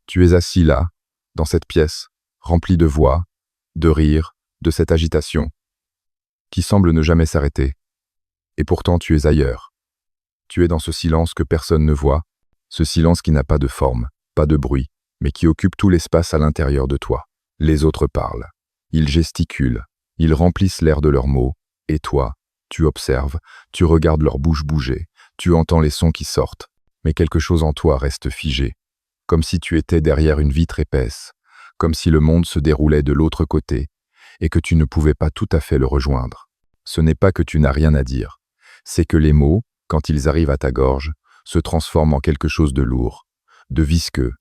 Tu es assis là, dans cette pièce, remplie de voix, de rires, de cette agitation, qui semble ne jamais s'arrêter. Et pourtant tu es ailleurs. Tu es dans ce silence que personne ne voit, ce silence qui n'a pas de forme, pas de bruit, mais qui occupe tout l'espace à l'intérieur de toi. Les autres parlent. Ils gesticulent, ils remplissent l'air de leurs mots, et toi, tu observes, tu regardes leur bouche bouger, tu entends les sons qui sortent, mais quelque chose en toi reste figé, comme si tu étais derrière une vitre épaisse, comme si le monde se déroulait de l'autre côté, et que tu ne pouvais pas tout à fait le rejoindre. Ce n'est pas que tu n'as rien à dire, c'est que les mots, quand ils arrivent à ta gorge, se transforment en quelque chose de lourd, de visqueux.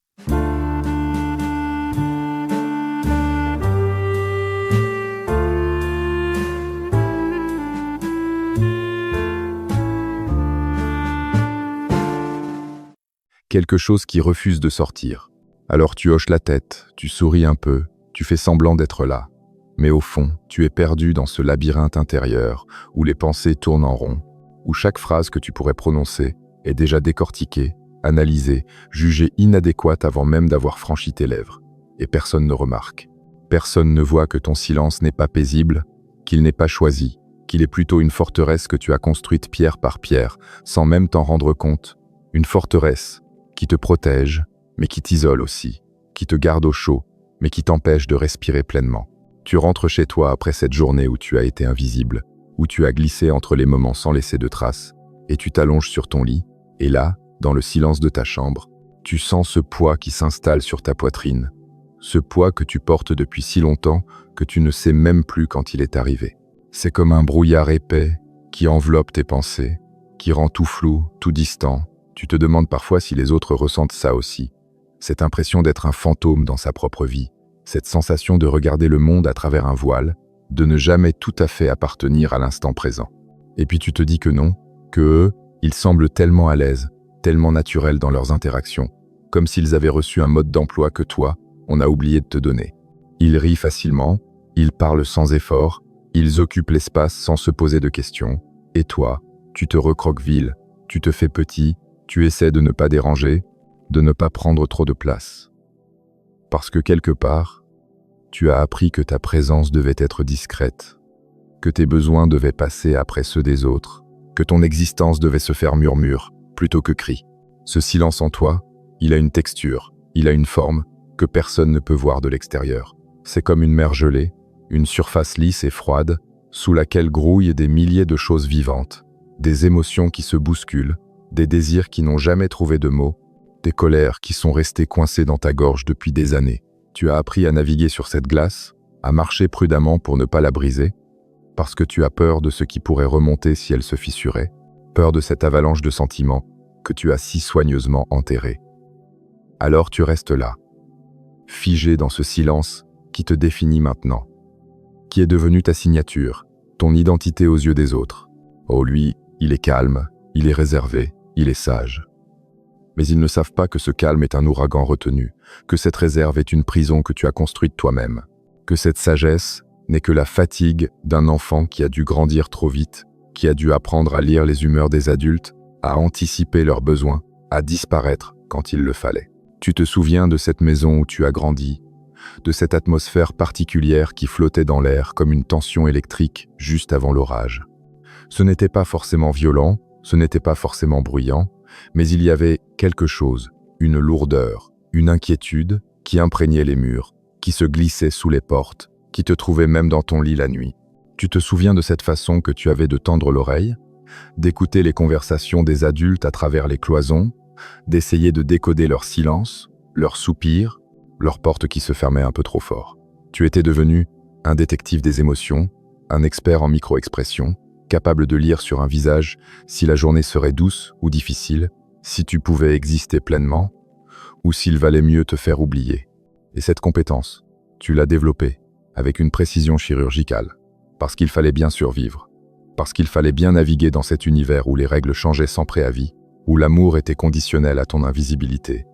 Quelque chose qui refuse de sortir. Alors tu hoches la tête, tu souris un peu, tu fais semblant d'être là. Mais au fond, tu es perdu dans ce labyrinthe intérieur où les pensées tournent en rond, où chaque phrase que tu pourrais prononcer est déjà décortiquée, analysée, jugée inadéquate avant même d'avoir franchi tes lèvres. Et personne ne remarque. Personne ne voit que ton silence n'est pas paisible, qu'il n'est pas choisi, qu'il est plutôt une forteresse que tu as construite pierre par pierre, sans même t'en rendre compte. Une forteresse qui te protège, mais qui t'isole aussi, qui te garde au chaud, mais qui t'empêche de respirer pleinement. Tu rentres chez toi après cette journée où tu as été invisible, où tu as glissé entre les moments sans laisser de traces, et tu t'allonges sur ton lit, et là, dans le silence de ta chambre, tu sens ce poids qui s'installe sur ta poitrine, ce poids que tu portes depuis si longtemps que tu ne sais même plus quand il est arrivé. C'est comme un brouillard épais qui enveloppe tes pensées, qui rend tout flou, tout distant. Tu te demandes parfois si les autres ressentent ça aussi. Cette impression d'être un fantôme dans sa propre vie, cette sensation de regarder le monde à travers un voile, de ne jamais tout à fait appartenir à l'instant présent. Et puis tu te dis que non, que eux, ils semblent tellement à l'aise, tellement naturels dans leurs interactions, comme s'ils avaient reçu un mode d'emploi que toi, on a oublié de te donner. Ils rient facilement, ils parlent sans effort, ils occupent l'espace sans se poser de questions, et toi, tu te recroquevilles, tu te fais petit, tu essaies de ne pas déranger, de ne pas prendre trop de place. Parce que quelque part, tu as appris que ta présence devait être discrète, que tes besoins devaient passer après ceux des autres, que ton existence devait se faire murmure plutôt que cri. Ce silence en toi, il a une texture, il a une forme que personne ne peut voir de l'extérieur. C'est comme une mer gelée, une surface lisse et froide, sous laquelle grouillent des milliers de choses vivantes, des émotions qui se bousculent, des désirs qui n'ont jamais trouvé de mots, des colères qui sont restées coincées dans ta gorge depuis des années. Tu as appris à naviguer sur cette glace, à marcher prudemment pour ne pas la briser, parce que tu as peur de ce qui pourrait remonter si elle se fissurait, peur de cette avalanche de sentiments que tu as si soigneusement enterrée. Alors tu restes là, figé dans ce silence qui te définit maintenant, qui est devenu ta signature, ton identité aux yeux des autres. Oh lui, il est calme, il est réservé, il est sage. Mais ils ne savent pas que ce calme est un ouragan retenu, que cette réserve est une prison que tu as construite toi-même, que cette sagesse n'est que la fatigue d'un enfant qui a dû grandir trop vite, qui a dû apprendre à lire les humeurs des adultes, à anticiper leurs besoins, à disparaître quand il le fallait. Tu te souviens de cette maison où tu as grandi, de cette atmosphère particulière qui flottait dans l'air comme une tension électrique juste avant l'orage. Ce n'était pas forcément violent, ce n'était pas forcément bruyant, mais il y avait quelque chose, une lourdeur, une inquiétude qui imprégnait les murs, qui se glissait sous les portes, qui te trouvait même dans ton lit la nuit. Tu te souviens de cette façon que tu avais de tendre l'oreille, d'écouter les conversations des adultes à travers les cloisons, d'essayer de décoder leur silence, leurs soupirs, leurs portes qui se fermaient un peu trop fort. Tu étais devenu un détective des émotions, un expert en micro-expression, capable de lire sur un visage si la journée serait douce ou difficile, si tu pouvais exister pleinement, ou s'il valait mieux te faire oublier. Et cette compétence, tu l'as développée avec une précision chirurgicale, parce qu'il fallait bien survivre, parce qu'il fallait bien naviguer dans cet univers où les règles changeaient sans préavis, où l'amour était conditionnel à ton invisibilité,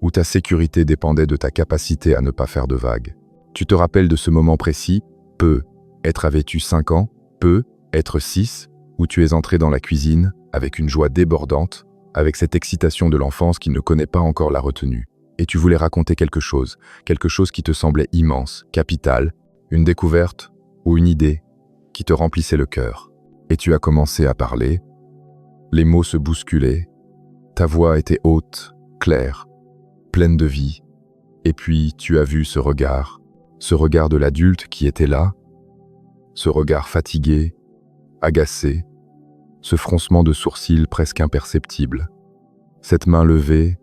où ta sécurité dépendait de ta capacité à ne pas faire de vagues. Tu te rappelles de ce moment précis, être avais-tu 5 ans, être 6, où tu es entré dans la cuisine avec une joie débordante, avec cette excitation de l'enfance qui ne connaît pas encore la retenue. et tu voulais raconter quelque chose qui te semblait immense, capital, une découverte ou une idée qui te remplissait le cœur. Et tu as commencé à parler, les mots se bousculaient, ta voix était haute, claire, pleine de vie, et puis tu as vu ce regard de l'adulte qui était là, ce regard fatigué, agacé, ce froncement de sourcils presque imperceptible, cette main levée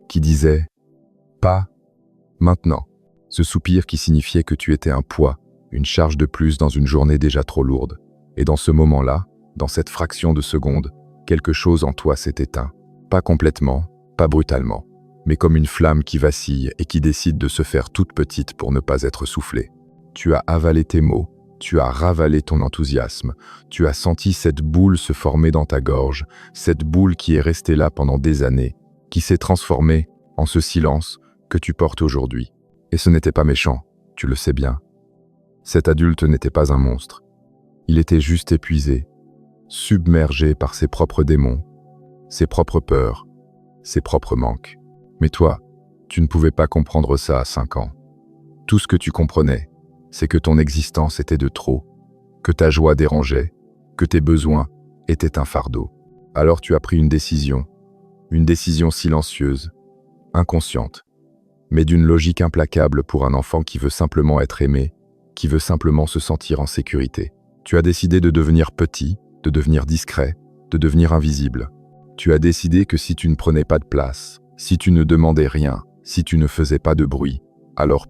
qui disait « pas maintenant », ce soupir qui signifiait que tu étais un poids, une charge de plus dans une journée déjà trop lourde. Et dans ce moment-là, dans cette fraction de seconde, quelque chose en toi s'est éteint. Pas complètement, pas brutalement, mais comme une flamme qui vacille et qui décide de se faire toute petite pour ne pas être soufflée. Tu as avalé tes mots, tu as ravalé ton enthousiasme, tu as senti cette boule se former dans ta gorge, cette boule qui est restée là pendant des années, qui s'est transformée en ce silence que tu portes aujourd'hui. Et ce n'était pas méchant, tu le sais bien. Cet adulte n'était pas un monstre. Il était juste épuisé, submergé par ses propres démons, ses propres peurs, ses propres manques. Mais toi, tu ne pouvais pas comprendre ça à 5 ans. Tout ce que tu comprenais, c'est que ton existence était de trop, que ta joie dérangeait, que tes besoins étaient un fardeau. Alors tu as pris une décision silencieuse, inconsciente, mais d'une logique implacable pour un enfant qui veut simplement être aimé, qui veut simplement se sentir en sécurité. Tu as décidé de devenir petit, de devenir discret, de devenir invisible. Tu as décidé que si tu ne prenais pas de place, si tu ne demandais rien, si tu ne faisais pas de bruit, alors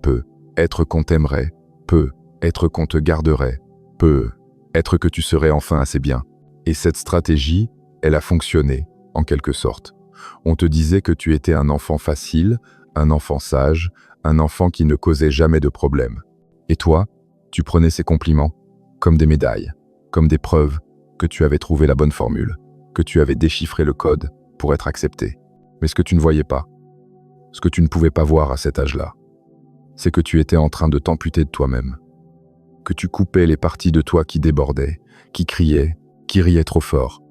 être qu'on t'aimerait, être qu'on te garderait, être que tu serais enfin assez bien. Et cette stratégie, elle a fonctionné, en quelque sorte. On te disait que tu étais un enfant facile, un enfant sage, un enfant qui ne causait jamais de problème. Et toi, tu prenais ces compliments comme des médailles, comme des preuves que tu avais trouvé la bonne formule, que tu avais déchiffré le code pour être accepté. Mais ce que tu ne voyais pas, ce que tu ne pouvais pas voir à cet âge-là, c'est que tu étais en train de t'amputer de toi-même, que tu coupais les parties de toi qui débordaient, qui criaient, qui riaient trop fort,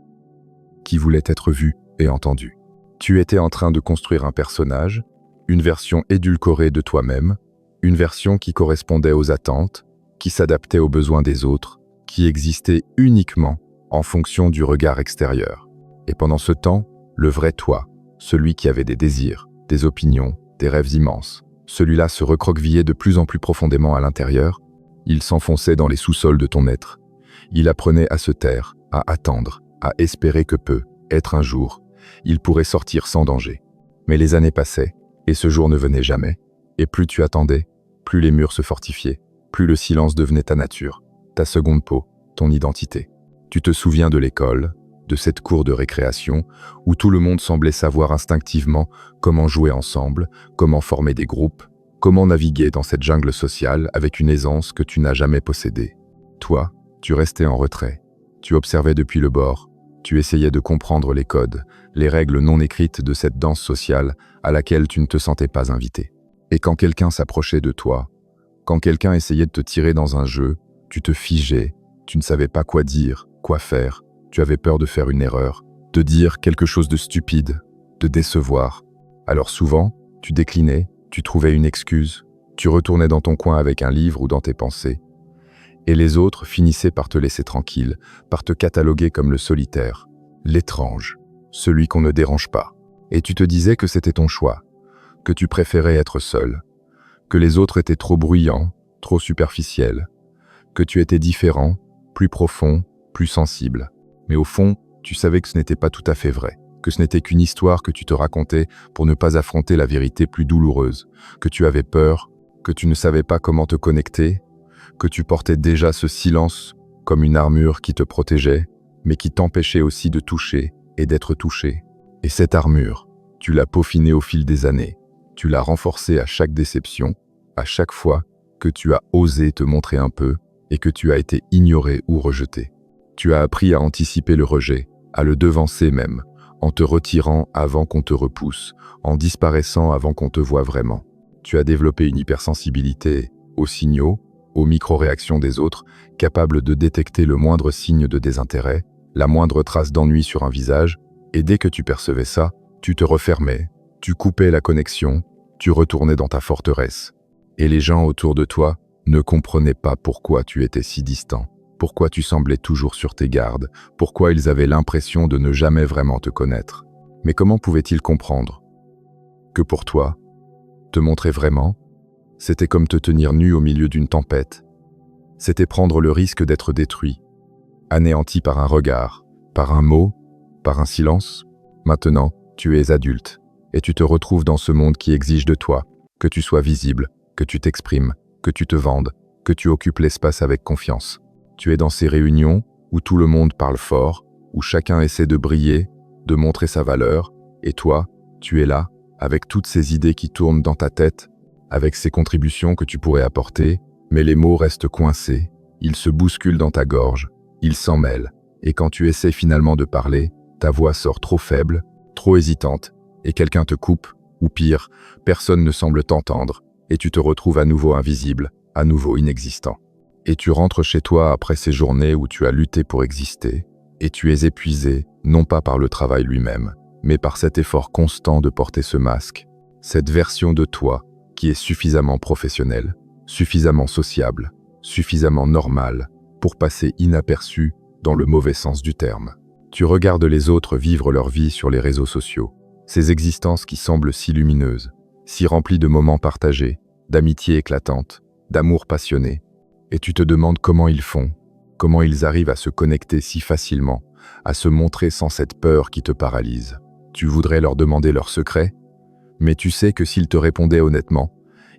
qui voulaient être vues et entendues. Tu étais en train de construire un personnage, une version édulcorée de toi-même, une version qui correspondait aux attentes, qui s'adaptait aux besoins des autres, qui existait uniquement en fonction du regard extérieur. Et pendant ce temps, le vrai toi, celui qui avait des désirs, des opinions, des rêves immenses, celui-là se recroquevillait de plus en plus profondément à l'intérieur, il s'enfonçait dans les sous-sols de ton être. Il apprenait à se taire, à attendre, à espérer que être un jour, il pourrait sortir sans danger. Mais les années passaient, et ce jour ne venait jamais, et plus tu attendais, plus les murs se fortifiaient, plus le silence devenait ta nature, ta seconde peau, ton identité. Tu te souviens de l'école, de cette cour de récréation, où tout le monde semblait savoir instinctivement comment jouer ensemble, comment former des groupes, comment naviguer dans cette jungle sociale avec une aisance que tu n'as jamais possédée. Toi, tu restais en retrait, tu observais depuis le bord, tu essayais de comprendre les codes, les règles non écrites de cette danse sociale à laquelle tu ne te sentais pas invité. Et quand quelqu'un s'approchait de toi, quand quelqu'un essayait de te tirer dans un jeu, tu te figeais, tu ne savais pas quoi dire, quoi faire, tu avais peur de faire une erreur, de dire quelque chose de stupide, de décevoir. Alors souvent, tu déclinais, tu trouvais une excuse, tu retournais dans ton coin avec un livre ou dans tes pensées. Et les autres finissaient par te laisser tranquille, par te cataloguer comme le solitaire, l'étrange, celui qu'on ne dérange pas. Et tu te disais que c'était ton choix, que tu préférais être seul, que les autres étaient trop bruyants, trop superficiels, que tu étais différent, plus profond, plus sensible. Mais au fond, tu savais que ce n'était pas tout à fait vrai, que ce n'était qu'une histoire que tu te racontais pour ne pas affronter la vérité plus douloureuse, que tu avais peur, que tu ne savais pas comment te connecter, que tu portais déjà ce silence comme une armure qui te protégeait, mais qui t'empêchait aussi de toucher et d'être touché. Et cette armure, tu l'as peaufinée au fil des années, tu l'as renforcée à chaque déception, à chaque fois que tu as osé te montrer un peu et que tu as été ignoré ou rejeté. Tu as appris à anticiper le rejet, à le devancer même, en te retirant avant qu'on te repousse, en disparaissant avant qu'on te voie vraiment. Tu as développé une hypersensibilité aux signaux, aux micro-réactions des autres, capable de détecter le moindre signe de désintérêt, la moindre trace d'ennui sur un visage, et dès que tu percevais ça, tu te refermais, tu coupais la connexion, Tu retournais dans ta forteresse. Et les gens autour de toi ne comprenaient pas pourquoi tu étais si distant, pourquoi tu semblais toujours sur tes gardes, pourquoi ils avaient l'impression de ne jamais vraiment te connaître. Mais comment pouvaient-ils comprendre que pour toi, te montrer vraiment, c'était comme te tenir nu au milieu d'une tempête. C'était prendre le risque d'être détruit, anéanti par un regard, par un mot, par un silence. Maintenant, tu es adulte, et tu te retrouves dans ce monde qui exige de toi que tu sois visible, que tu t'exprimes, que tu te vendes, que tu occupes l'espace avec confiance. Tu es dans ces réunions où tout le monde parle fort, où chacun essaie de briller, de montrer sa valeur, et toi, tu es là, avec toutes ces idées qui tournent dans ta tête, avec ces contributions que tu pourrais apporter, mais les mots restent coincés, ils se bousculent dans ta gorge, ils s'en mêlent, et quand tu essaies finalement de parler, ta voix sort trop faible, trop hésitante, et quelqu'un te coupe, ou pire, personne ne semble t'entendre, et tu te retrouves à nouveau invisible, à nouveau inexistant. Et tu rentres chez toi après ces journées où tu as lutté pour exister, et tu es épuisé, non pas par le travail lui-même, mais par cet effort constant de porter ce masque, cette version de toi qui est suffisamment professionnelle, suffisamment sociable, suffisamment normale pour passer inaperçu dans le mauvais sens du terme. Tu regardes les autres vivre leur vie sur les réseaux sociaux, ces existences qui semblent si lumineuses, si remplies de moments partagés, d'amitié éclatante, d'amour passionné, et tu te demandes comment ils font, comment ils arrivent à se connecter si facilement, à se montrer sans cette peur qui te paralyse. Tu voudrais leur demander leurs secrets, mais tu sais que s'ils te répondaient honnêtement,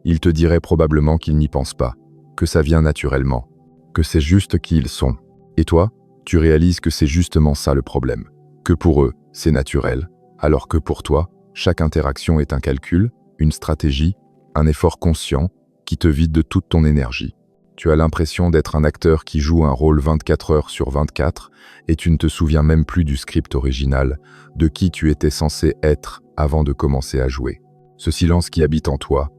ils te diraient probablement qu'ils n'y pensent pas, que ça vient naturellement, que c'est juste qui ils sont. Et toi, tu réalises que c'est justement ça le problème, que pour eux, c'est naturel, alors que pour toi, chaque interaction est un calcul, une stratégie, un effort conscient qui te vide de toute ton énergie. Tu as l'impression d'être un acteur qui joue un rôle 24 heures sur 24 et tu ne te souviens même plus du script original, de qui tu étais censé être avant de commencer à jouer. Ce silence qui habite en toi,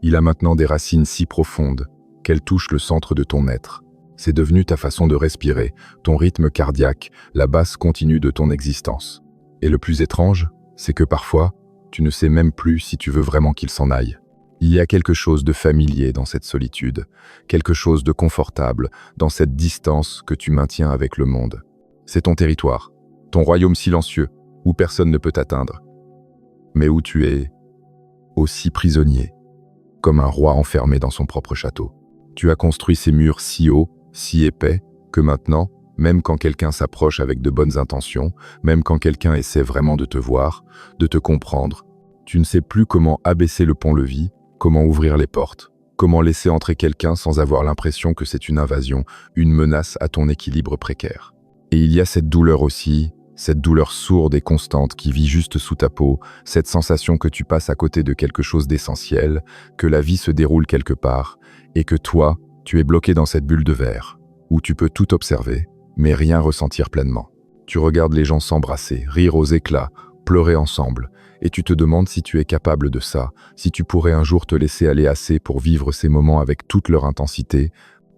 il a maintenant des racines si profondes qu'elles touchent le centre de ton être. C'est devenu ta façon de respirer, ton rythme cardiaque, la basse continue de ton existence. Et le plus étrange, c'est que parfois, tu ne sais même plus si tu veux vraiment qu'il s'en aille. Il y a quelque chose de familier dans cette solitude, quelque chose de confortable dans cette distance que tu maintiens avec le monde. C'est ton territoire, ton royaume silencieux, où personne ne peut t'atteindre, mais où tu es aussi prisonnier, comme un roi enfermé dans son propre château. Tu as construit ces murs si hauts, si épais, que maintenant, même quand quelqu'un s'approche avec de bonnes intentions, même quand quelqu'un essaie vraiment de te voir, de te comprendre, tu ne sais plus comment abaisser le pont-levis, comment ouvrir les portes, comment laisser entrer quelqu'un sans avoir l'impression que c'est une invasion, une menace à ton équilibre précaire. Et il y a cette douleur aussi, cette douleur sourde et constante qui vit juste sous ta peau, cette sensation que tu passes à côté de quelque chose d'essentiel, que la vie se déroule quelque part, et que toi, tu es bloqué dans cette bulle de verre, où tu peux tout observer, mais rien ressentir pleinement. Tu regardes les gens s'embrasser, rire aux éclats, pleurer ensemble, et tu te demandes si tu es capable de ça, si tu pourrais un jour te laisser aller assez pour vivre ces moments avec toute leur intensité,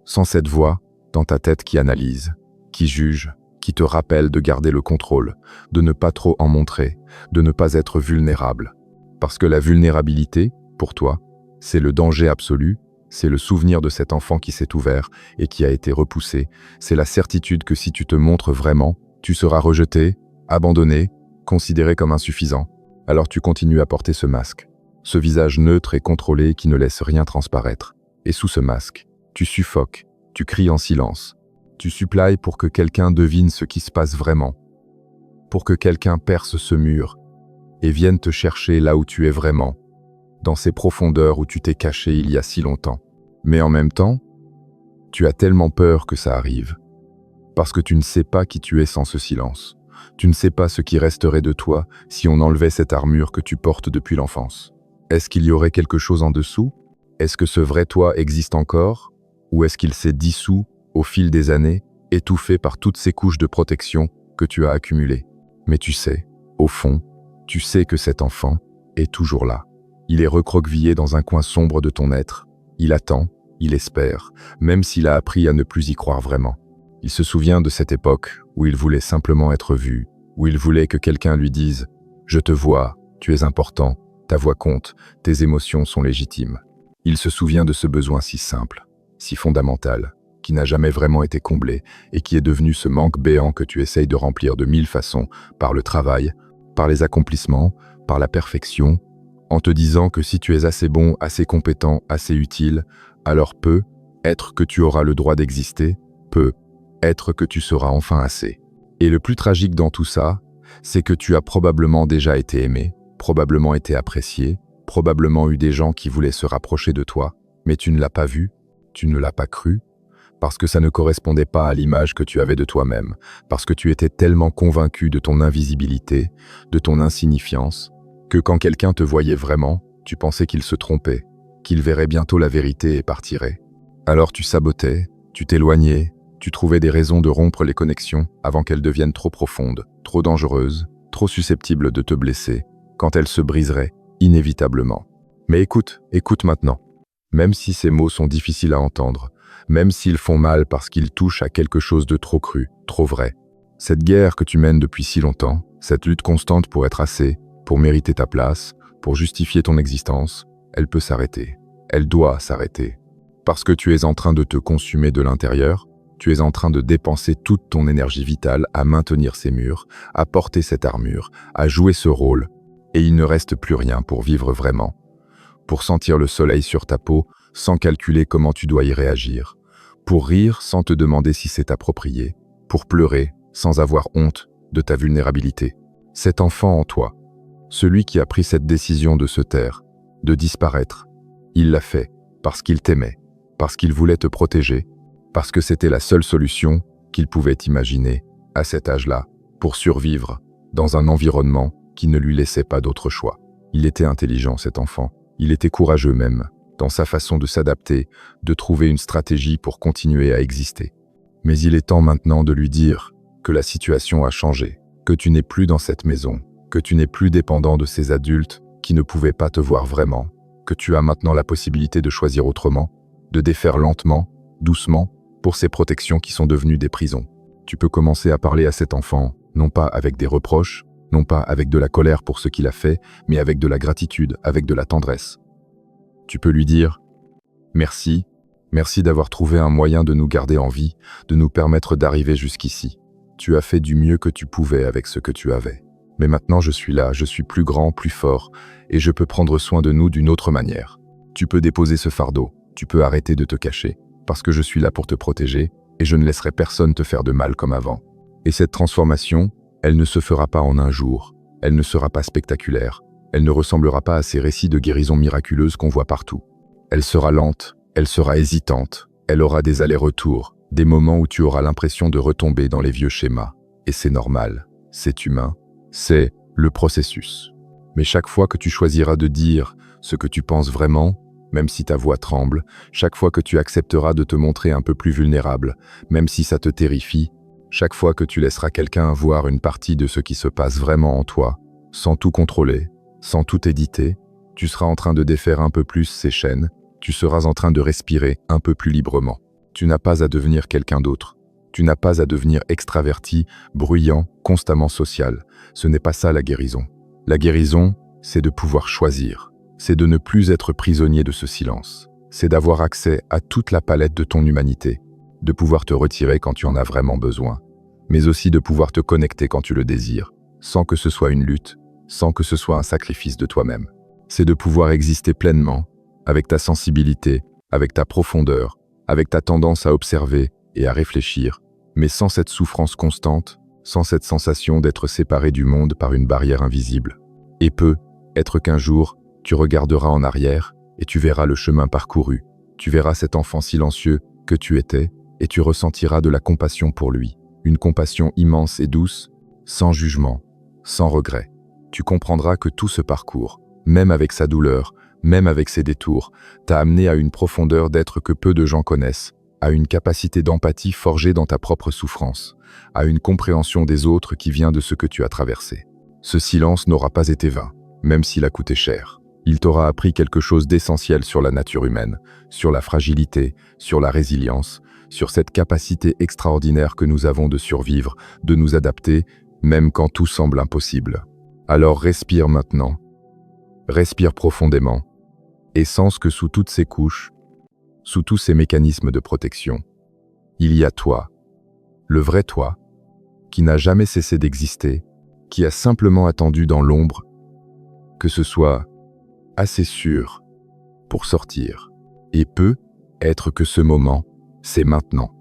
sans cette voix dans ta tête qui analyse, qui juge, qui te rappelle de garder le contrôle, de ne pas trop en montrer, de ne pas être vulnérable. Parce que la vulnérabilité, pour toi, c'est le danger absolu, c'est le souvenir de cet enfant qui s'est ouvert et qui a été repoussé, c'est la certitude que si tu te montres vraiment, tu seras rejeté, abandonné, considéré comme insuffisant. Alors tu continues à porter ce masque, ce visage neutre et contrôlé qui ne laisse rien transparaître. Et sous ce masque, tu suffoques, tu cries en silence, tu supplies pour que quelqu'un devine ce qui se passe vraiment, pour que quelqu'un perce ce mur et vienne te chercher là où tu es vraiment, dans ces profondeurs où tu t'es caché il y a si longtemps. Mais en même temps, tu as tellement peur que ça arrive, parce que tu ne sais pas qui tu es sans ce silence. Tu ne sais pas ce qui resterait de toi si on enlevait cette armure que tu portes depuis l'enfance. Est-ce qu'il y aurait quelque chose en dessous? Est-ce que ce vrai toi existe encore? Ou est-ce qu'il s'est dissous au fil des années, étouffé par toutes ces couches de protection que tu as accumulées? Mais tu sais, au fond, tu sais que cet enfant est toujours là. Il est recroquevillé dans un coin sombre de ton être. Il attend, il espère, même s'il a appris à ne plus y croire vraiment. Il se souvient de cette époque où il voulait simplement être vu, où il voulait que quelqu'un lui dise « Je te vois, tu es important, Ta voix compte, tes émotions sont légitimes. Il se souvient de ce besoin si simple, si fondamental, qui n'a jamais vraiment été comblé et qui est devenu ce manque béant que tu essayes de remplir de 1000 façons, par le travail, par les accomplissements, par la perfection, en te disant que si tu es assez bon, assez compétent, assez utile, alors peut-être que tu auras le droit d'exister, peut-être que tu seras enfin assez. Et le plus tragique dans tout ça, c'est que tu as probablement déjà été aimé, probablement été apprécié, probablement eu des gens qui voulaient se rapprocher de toi, mais tu ne l'as pas vu, tu ne l'as pas cru, parce que ça ne correspondait pas à l'image que tu avais de toi-même, parce que tu étais tellement convaincu de ton invisibilité, de ton insignifiance, que quand quelqu'un te voyait vraiment, tu pensais qu'il se trompait, qu'il verrait bientôt la vérité et partirait. Alors tu sabotais, tu t'éloignais, tu trouvais des raisons de rompre les connexions avant qu'elles deviennent trop profondes, trop dangereuses, trop susceptibles de te blesser, quand elles se briseraient, inévitablement. Mais écoute maintenant. Même si ces mots sont difficiles à entendre, même s'ils font mal parce qu'ils touchent à quelque chose de trop cru, trop vrai, cette guerre que tu mènes depuis si longtemps, cette lutte constante pour être assez, pour mériter ta place, pour justifier ton existence, elle peut s'arrêter. Elle doit s'arrêter. Parce que tu es en train de te consumer de l'intérieur, tu es en train de dépenser toute ton énergie vitale à maintenir ces murs, à porter cette armure, à jouer ce rôle, et il ne reste plus rien pour vivre vraiment, pour sentir le soleil sur ta peau sans calculer comment tu dois y réagir, pour rire sans te demander si c'est approprié, pour pleurer sans avoir honte de ta vulnérabilité. Cet enfant en toi, celui qui a pris cette décision de se taire, de disparaître, il l'a fait parce qu'il t'aimait, parce qu'il voulait te protéger, parce que c'était la seule solution qu'il pouvait imaginer, à cet âge-là, pour survivre dans un environnement qui ne lui laissait pas d'autre choix. Il était intelligent, cet enfant. Il était courageux même, dans sa façon de s'adapter, de trouver une stratégie pour continuer à exister. Mais il est temps maintenant de lui dire que la situation a changé, que tu n'es plus dans cette maison, que tu n'es plus dépendant de ces adultes qui ne pouvaient pas te voir vraiment, que tu as maintenant la possibilité de choisir autrement, de défaire lentement, doucement, pour ces protections qui sont devenues des prisons. Tu peux commencer à parler à cet enfant, non pas avec des reproches, non pas avec de la colère pour ce qu'il a fait, mais avec de la gratitude, avec de la tendresse. Tu peux lui dire « Merci, merci d'avoir trouvé un moyen de nous garder en vie, de nous permettre d'arriver jusqu'ici. Tu as fait du mieux que tu pouvais avec ce que tu avais. Mais maintenant je suis là, je suis plus grand, plus fort, et je peux prendre soin de nous d'une autre manière. Tu peux déposer ce fardeau, tu peux arrêter de te cacher, parce que je suis là pour te protéger, et je ne laisserai personne te faire de mal comme avant. Et cette transformation, elle ne se fera pas en un jour, elle ne sera pas spectaculaire, elle ne ressemblera pas à ces récits de guérison miraculeuse qu'on voit partout. Elle sera lente, elle sera hésitante, elle aura des allers-retours, des moments où tu auras l'impression de retomber dans les vieux schémas. Et c'est normal, c'est humain, c'est le processus. Mais chaque fois que tu choisiras de dire ce que tu penses vraiment, même si ta voix tremble, chaque fois que tu accepteras de te montrer un peu plus vulnérable, même si ça te terrifie, chaque fois que tu laisseras quelqu'un voir une partie de ce qui se passe vraiment en toi, sans tout contrôler, sans tout éditer, tu seras en train de défaire un peu plus ces chaînes, tu seras en train de respirer un peu plus librement. Tu n'as pas à devenir quelqu'un d'autre. Tu n'as pas à devenir extraverti, bruyant, constamment social. Ce n'est pas ça la guérison. La guérison, c'est de pouvoir choisir. C'est de ne plus être prisonnier de ce silence. C'est d'avoir accès à toute la palette de ton humanité, de pouvoir te retirer quand tu en as vraiment besoin, mais aussi de pouvoir te connecter quand tu le désires, sans que ce soit une lutte, sans que ce soit un sacrifice de toi-même. C'est de pouvoir exister pleinement, avec ta sensibilité, avec ta profondeur, avec ta tendance à observer et à réfléchir, mais sans cette souffrance constante, sans cette sensation d'être séparé du monde par une barrière invisible. Et peut-être qu'un jour, tu regarderas en arrière et tu verras le chemin parcouru, tu verras cet enfant silencieux que tu étais et tu ressentiras de la compassion pour lui, une compassion immense et douce, sans jugement, sans regret. Tu comprendras que tout ce parcours, même avec sa douleur, même avec ses détours, t'a amené à une profondeur d'être que peu de gens connaissent, à une capacité d'empathie forgée dans ta propre souffrance, à une compréhension des autres qui vient de ce que tu as traversé. Ce silence n'aura pas été vain, même s'il a coûté cher. Il t'aura appris quelque chose d'essentiel sur la nature humaine, sur la fragilité, sur la résilience, sur cette capacité extraordinaire que nous avons de survivre, de nous adapter, même quand tout semble impossible. Alors respire maintenant. Respire profondément et sens que sous toutes ces couches, sous tous ces mécanismes de protection, il y a toi, le vrai toi, qui n'a jamais cessé d'exister, qui a simplement attendu dans l'ombre que ce soit assez sûr pour sortir. Et peut être que ce moment, c'est maintenant.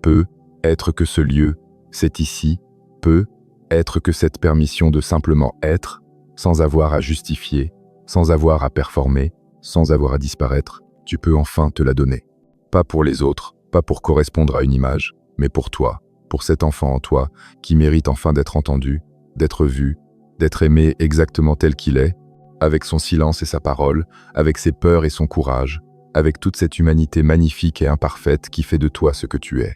Peut être que ce lieu, c'est ici. Peut être que cette permission de simplement être, sans avoir à justifier, sans avoir à performer, sans avoir à disparaître, tu peux enfin te la donner. Pas pour les autres, pas pour correspondre à une image, mais pour toi, pour cet enfant en toi qui mérite enfin d'être entendu, d'être vu, d'être aimé exactement tel qu'il est, avec son silence et sa parole, avec ses peurs et son courage, avec toute cette humanité magnifique et imparfaite qui fait de toi ce que tu es.